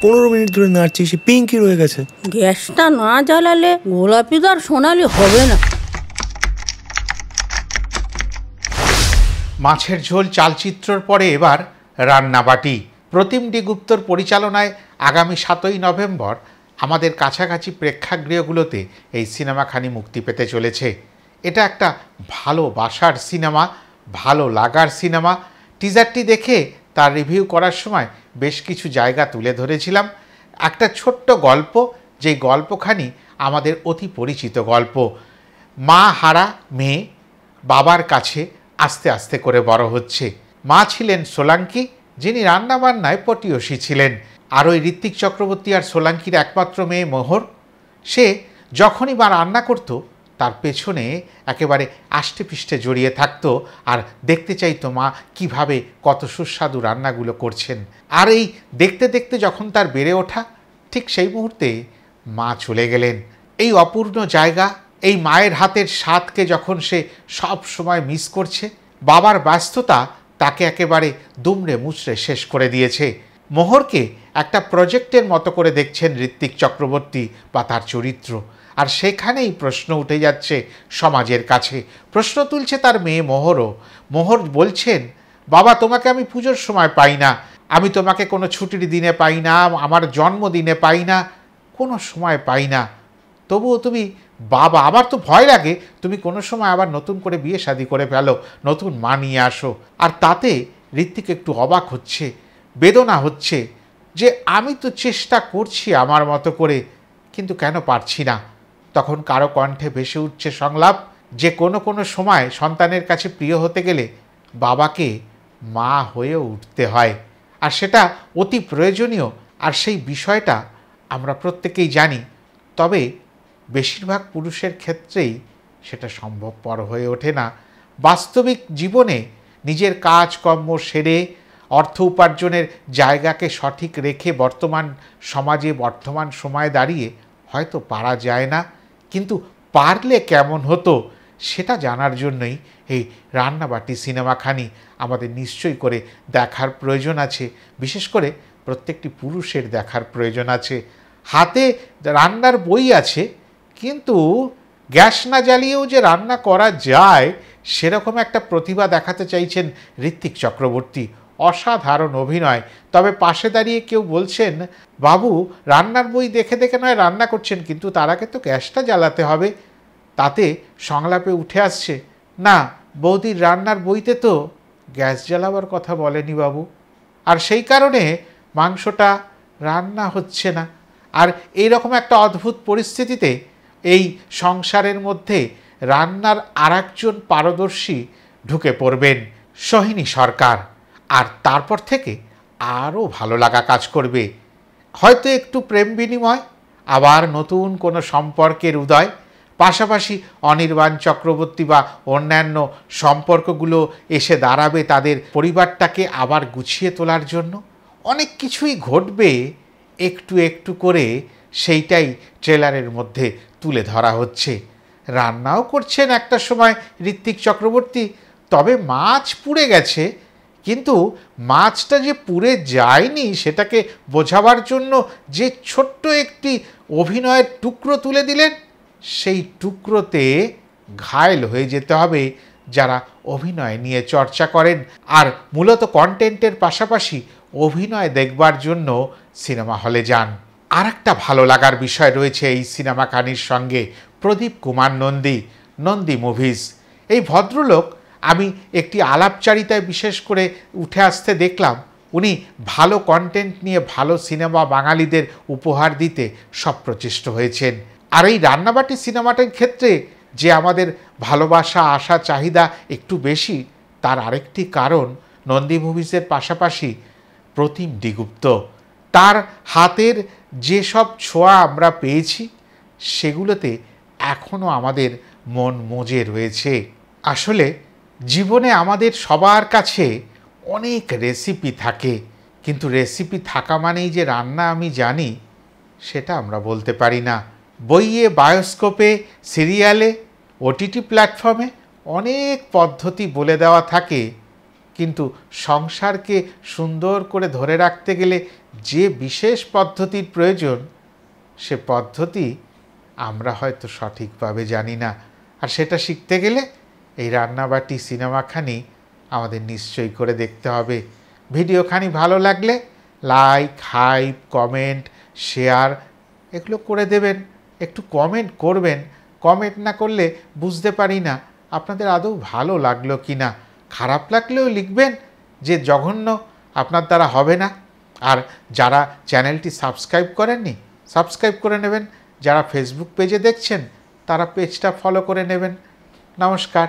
15 minute ধরে নাড়ছি, সে পিঙ্কি রয়ে গেছে। গ্যাসটা না জ্বালালে গোলাপি আর সোনালি হবে না। মাছের ঝোল চালচিত্রর পরে এবার রান্নাবাটি। প্রতিম ডি গুপ্তর পরিচালনায় আগামী 7ই নভেম্বর আমাদের কাছাকাছি প্রেক্ষাগৃহগুলোতে এই সিনেমাখানি মুক্তি পেতে চলেছে। এটা একটা ভালোবাসার সিনেমা, ভালো লাগার সিনেমা। টিজারটি দেখে তার রিভিউ করার সময় বেশ কিছু জায়গা তুলে ধরেছিলাম। একটা ছোট্ট গল্প, যেই গল্পখানি আমাদের অতি পরিচিত গল্প। মা হারা মেয়ে বাবার কাছে আস্তে আস্তে করে বড় হচ্ছে। মা ছিলেন সোলাঙ্কি, যিনি রান্নাবান্নায় পটীয়সী ছিলেন। আর ওই ঋত্বিক চক্রবর্তী আর সোলাঙ্কির একমাত্র মেয়ে মোহর, সে যখনই মা রান্না করত তার পেছনে একেবারে আষ্টে পৃষ্ঠে জড়িয়ে থাকতো আর দেখতে চাইতো মা কিভাবে কত সুস্বাদু রান্নাগুলো করছেন। আর এই দেখতে দেখতে যখন তার বেড়ে ওঠা, ঠিক সেই মুহূর্তে মা চলে গেলেন। এই অপূর্ণ জায়গা, এই মায়ের হাতের স্বাদকে যখন সে সব সময় মিস করছে, বাবার ব্যস্ততা তাকে একেবারে দুমড়ে মুচড়ে শেষ করে দিয়েছে। মোহরকে একটা প্রজেক্টের মতো করে দেখছেন ঋত্বিক চক্রবর্তী বা তার চরিত্র। আর সেখানেই প্রশ্ন উঠে যাচ্ছে সমাজের কাছে, প্রশ্ন তুলছে তার মেয়ে মোহরও। মোহর বলছেন, বাবা তোমাকে আমি পুজোর সময় পাই না, আমি তোমাকে কোনো ছুটির দিনে পাই না, আমার জন্মদিনে পাই না, কোনো সময় পাই না, তবুও তুমি বাবা। আমার তো ভয় লাগে তুমি কোনো সময় আবার নতুন করে বিয়ে শাদী করে ফেলো, নতুন মা নিয়ে আসো। আর তাতে ঋত্বিক একটু অবাক হচ্ছে, বেদনা হচ্ছে যে আমি তো চেষ্টা করছি আমার মতো করে, কিন্তু কেন পারছি না। তখন কারো কণ্ঠে ভেসে উঠছে সংলাপ যে কোনো কোনো সময় সন্তানের কাছে প্রিয় হতে গেলে বাবাকে মা হয়েও উঠতে হয়, আর সেটা অতি প্রয়োজনীয়। আর সেই বিষয়টা আমরা প্রত্যেকেই জানি, তবে বেশিরভাগ পুরুষের ক্ষেত্রেই সেটা সম্ভবপর হয়ে ওঠে না। বাস্তবিক জীবনে নিজের কাজকর্ম সেরে অর্থ উপার্জনের জায়গাকে সঠিক রেখে বর্তমান সমাজে বর্তমান সময়ে দাঁড়িয়ে হয়তো পারা যায় না, কিন্তু পারলে কেমন হতো সেটা জানার জন্যই এই রান্নাবাটি সিনেমাখানি আমাদের নিশ্চয়ই করে দেখার প্রয়োজন আছে। বিশেষ করে প্রত্যেকটি পুরুষের দেখার প্রয়োজন আছে। হাতে রান্নার বই আছে, কিন্তু গ্যাস না জ্বালিয়েও যে রান্না করা যায় সেরকম একটা প্রতিভা দেখাতে চাইছেন ঋত্বিক চক্রবর্তী। অসাধারণ অভিনয়। তবে পাশে দাঁড়িয়ে কেউ বলছেন, বাবু রান্নার বই দেখে দেখে নয় রান্না করছেন, কিন্তু তার আগে তো গ্যাসটা জ্বালাতে হবে। তাতে সংলাপে উঠে আসছে, না বৌদির রান্নার বইতে তো গ্যাস জ্বালাবার কথা বলেনি বাবু, আর সেই কারণে মাংসটা রান্না হচ্ছে না। আর এইরকম একটা অদ্ভুত পরিস্থিতিতে এই সংসারের মধ্যে রান্নার আরেকজন পারদর্শী ঢুকে পড়বেন, সোহিনী সরকার। আর তারপর থেকে আরও ভালো লাগা কাজ করবে। হয়তো একটু প্রেম বিনিময়, আবার নতুন কোনো সম্পর্কের উদয়, পাশাপাশি অনির্বাণ চক্রবর্তী বা অন্যান্য সম্পর্কগুলো এসে দাঁড়াবে তাদের পরিবারটাকে আবার গুছিয়ে তোলার জন্য। অনেক কিছুই ঘটবে একটু একটু করে, সেইটাই ট্রেলারের মধ্যে তুলে ধরা হচ্ছে। রান্নাও করছেন একটা সময় ঋত্বিক চক্রবর্তী, তবে মাছ পুড়ে গেছে, কিন্তু মাছটা যে পুড়ে যায়নি সেটাকে বোঝাবার জন্য যে ছোট্ট একটি অভিনয়ের টুকরো তুলে দিলেন, সেই টুকরোতে ঘায়েল হয়ে যেতে হবে যারা অভিনয় নিয়ে চর্চা করেন আর মূলত কন্টেন্টের পাশাপাশি অভিনয় দেখবার জন্য সিনেমা হলে যান। আর একটা ভালো লাগার বিষয় রয়েছে এই সিনেমাখানির সঙ্গে, প্রদীপ কুমার নন্দী, নন্দী মুভিজ। এই ভদ্রলোক আমি একটি আলাপচারিতায় বিশেষ করে উঠে আসতে দেখলাম। উনি ভালো কন্টেন্ট নিয়ে ভালো সিনেমা বাঙালিদের উপহার দিতে সপ্রচেষ্ট হয়েছেন। আর এই রান্নাবাটি সিনেমাটার ক্ষেত্রে যে আমাদের ভালোবাসা, আশা, চাহিদা একটু বেশি, তার আরেকটি কারণ নন্দী মুভিজের পাশাপাশি প্রতিম ডি গুপ্ত। তার হাতের যেসব ছোঁয়া আমরা পেয়েছি সেগুলোতে এখনও আমাদের মন মজে রয়েছে। আসলে জীবনে আমাদের সবার কাছে অনেক রেসিপি থাকে, কিন্তু রেসিপি থাকা মানেই যে রান্না আমি জানি সেটা আমরা বলতে পারি না। বইয়ে, বায়োস্কোপে, সিরিয়ালে, ওটিটি প্ল্যাটফর্মে অনেক পদ্ধতি বলে দেওয়া থাকে, কিন্তু সংসারকে সুন্দর করে ধরে রাখতে গেলে যে বিশেষ পদ্ধতির প্রয়োজন, সে পদ্ধতি আমরা হয়তো সঠিকভাবে জানি না। আর সেটা শিখতে গেলে এই রান্নাবাটি সিনেমাখানি আমাদের নিশ্চয়ই করে দেখতে হবে। ভিডিওখানি ভালো লাগলে লাইক, হাইপ, কমেন্ট, শেয়ার এগুলো করে দেবেন। একটু কমেন্ট করবেন। কমেন্ট না করলে বুঝতে পারি না আপনাদের আদৌ ভালো লাগলো কি না। খারাপ লাগলেও লিখবেন যে জঘন্য, আপনার দ্বারা হবে না। আর যারা চ্যানেলটি সাবস্ক্রাইব করেননি, সাবস্ক্রাইব করে নেবেন। যারা ফেসবুক পেজে দেখছেন তারা পেজটা ফলো করে নেবেন। নমস্কার।